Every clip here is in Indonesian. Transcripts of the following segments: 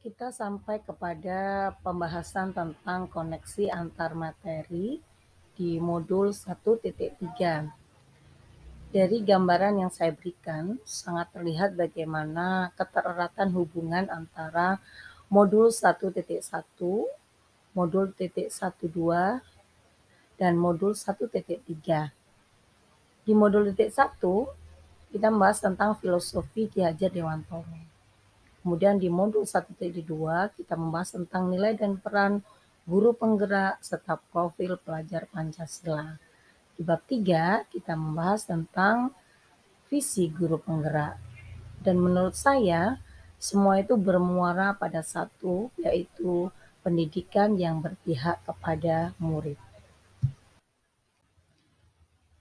Kita sampai kepada pembahasan tentang koneksi antar materi di modul 1.3. Dari gambaran yang saya berikan, sangat terlihat bagaimana ketereratan hubungan antara modul 1.1, modul 1.12, dan modul 1.3. Di modul 1, kita membahas tentang filosofi Ki Hajar Dewantoro. Kemudian di modul 1.2 kita membahas tentang nilai dan peran guru penggerak serta profil pelajar Pancasila. Di bab 3 kita membahas tentang visi guru penggerak. Dan menurut saya semua itu bermuara pada satu, yaitu pendidikan yang berpihak kepada murid.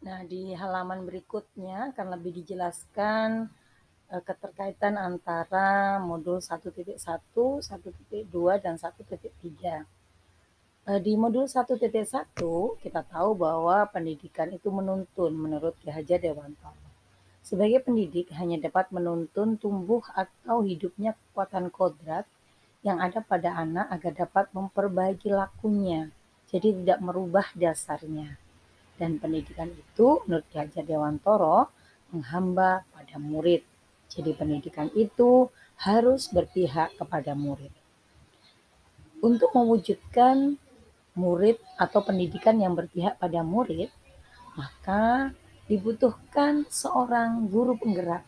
Nah, di halaman berikutnya akan lebih dijelaskan keterkaitan antara modul 1.1, 1.2, dan 1.3. Di modul 1.1 kita tahu bahwa pendidikan itu menuntun menurut Ki Hajar Dewantoro. Sebagai pendidik hanya dapat menuntun tumbuh atau hidupnya kekuatan kodrat yang ada pada anak agar dapat memperbaiki lakunya, jadi tidak merubah dasarnya. Dan pendidikan itu menurut Ki Hajar Dewantoro menghamba pada murid. Jadi pendidikan itu harus berpihak kepada murid. Untuk mewujudkan murid atau pendidikan yang berpihak pada murid, maka dibutuhkan seorang guru penggerak,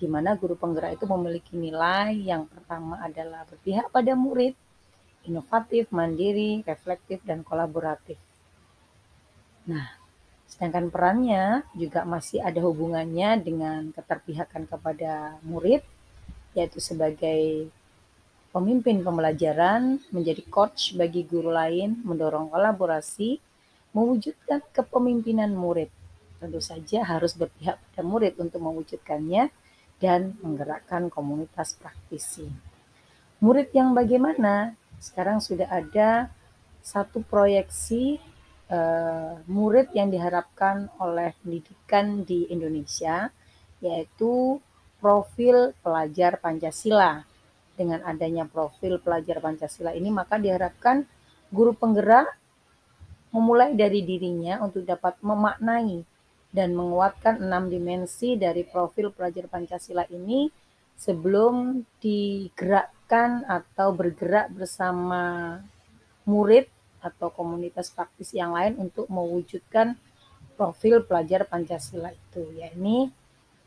di mana guru penggerak itu memiliki nilai yang pertama adalah berpihak pada murid, inovatif, mandiri, reflektif, dan kolaboratif. Nah, sedangkan perannya juga masih ada hubungannya dengan keterpihakan kepada murid, yaitu sebagai pemimpin pembelajaran, menjadi coach bagi guru lain, mendorong kolaborasi, mewujudkan kepemimpinan murid. Tentu saja harus berpihak pada murid untuk mewujudkannya dan menggerakkan komunitas praktisi. Murid yang bagaimana? Sekarang sudah ada satu proyeksi murid yang diharapkan oleh pendidikan di Indonesia, yaitu profil pelajar Pancasila. Dengan adanya profil pelajar Pancasila ini, maka diharapkan guru penggerak memulai dari dirinya untuk dapat memaknai dan menguatkan 6 dimensi dari profil pelajar Pancasila ini sebelum digerakkan atau bergerak bersama murid atau komunitas praktis yang lain untuk mewujudkan profil pelajar Pancasila itu, yakni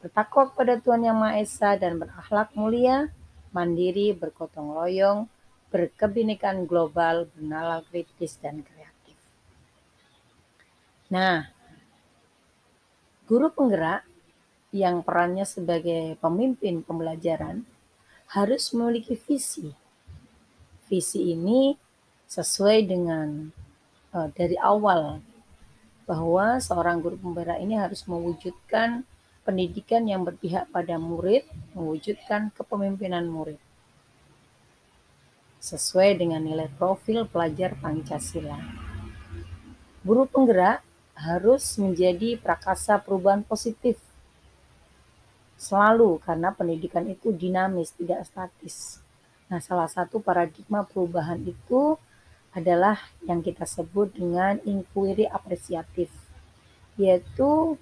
bertakwa kepada Tuhan Yang Maha Esa dan berakhlak mulia, mandiri, bergotong royong, berkebinekaan global, bernalar kritis, dan kreatif. Nah, guru penggerak yang perannya sebagai pemimpin pembelajaran harus memiliki visi. Visi ini sesuai dengan dari awal bahwa seorang guru penggerak ini harus mewujudkan pendidikan yang berpihak pada murid, mewujudkan kepemimpinan murid sesuai dengan nilai profil pelajar Pancasila. Guru penggerak harus menjadi prakasa perubahan positif selalu, karena pendidikan itu dinamis, tidak statis. Nah, salah satu paradigma perubahan itu adalah yang kita sebut dengan inquiry apresiatif, yaitu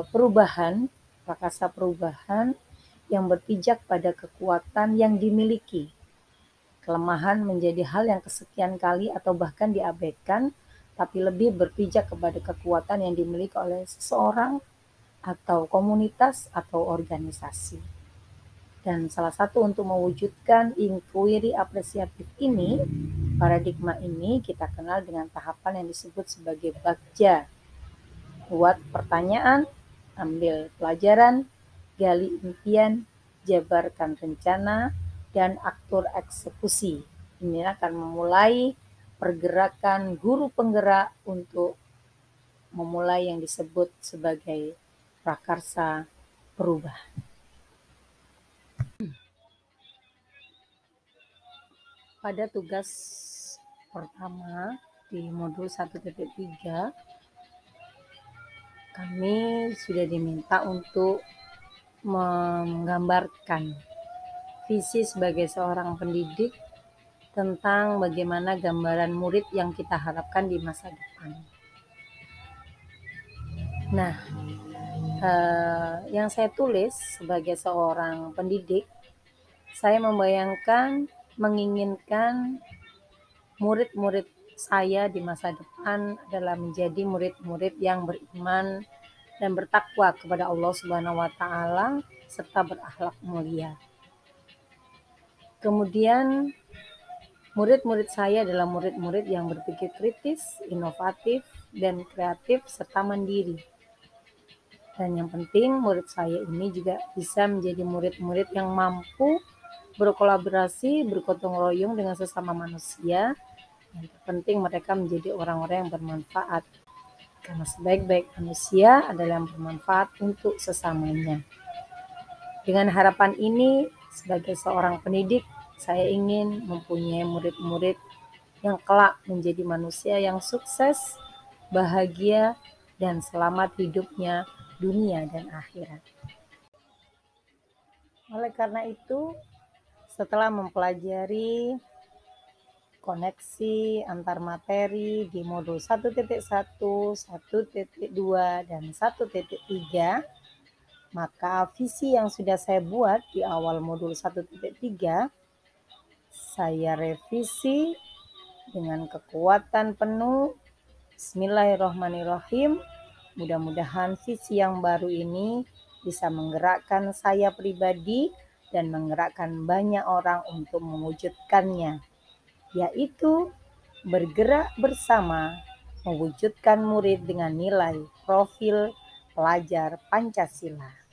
perubahan, prakasa perubahan yang berpijak pada kekuatan yang dimiliki. Kelemahan menjadi hal yang kesekian kali atau bahkan diabaikan, tapi lebih berpijak kepada kekuatan yang dimiliki oleh seseorang atau komunitas atau organisasi. Dan salah satu untuk mewujudkan inquiry apresiatif ini, paradigma ini kita kenal dengan tahapan yang disebut sebagai bagja. Buat pertanyaan, ambil pelajaran, gali impian, jabarkan rencana, dan atur eksekusi. Ini akan memulai pergerakan guru penggerak untuk memulai yang disebut sebagai prakarsa perubahan. Pada tugas pertama di modul 1.3, kami sudah diminta untuk menggambarkan visi sebagai seorang pendidik tentang bagaimana gambaran murid yang kita harapkan di masa depan. Nah, yang saya tulis sebagai seorang pendidik, saya membayangkan, menginginkan murid-murid saya di masa depan adalah menjadi murid-murid yang beriman dan bertakwa kepada Allah Subhanahu wa taala serta berakhlak mulia. Kemudian murid-murid saya adalah murid-murid yang berpikir kritis, inovatif, dan kreatif serta mandiri. Dan yang penting murid saya ini juga bisa menjadi murid-murid yang mampu berkolaborasi, bergotong royong dengan sesama manusia. Yang terpenting mereka menjadi orang-orang yang bermanfaat. Karena sebaik-baik manusia adalah yang bermanfaat untuk sesamanya. Dengan harapan ini, sebagai seorang pendidik, saya ingin mempunyai murid-murid yang kelak menjadi manusia yang sukses, bahagia, dan selamat hidupnya dunia dan akhirat. Oleh karena itu, setelah mempelajari koneksi antar materi di modul 1.1, 1.2, dan 1.3, maka visi yang sudah saya buat di awal modul 1.3, saya revisi dengan kekuatan penuh. Bismillahirrahmanirrahim. Mudah-mudahan visi yang baru ini bisa menggerakkan saya pribadi dan menggerakkan banyak orang untuk mewujudkannya, yaitu bergerak bersama mewujudkan murid dengan nilai profil pelajar Pancasila.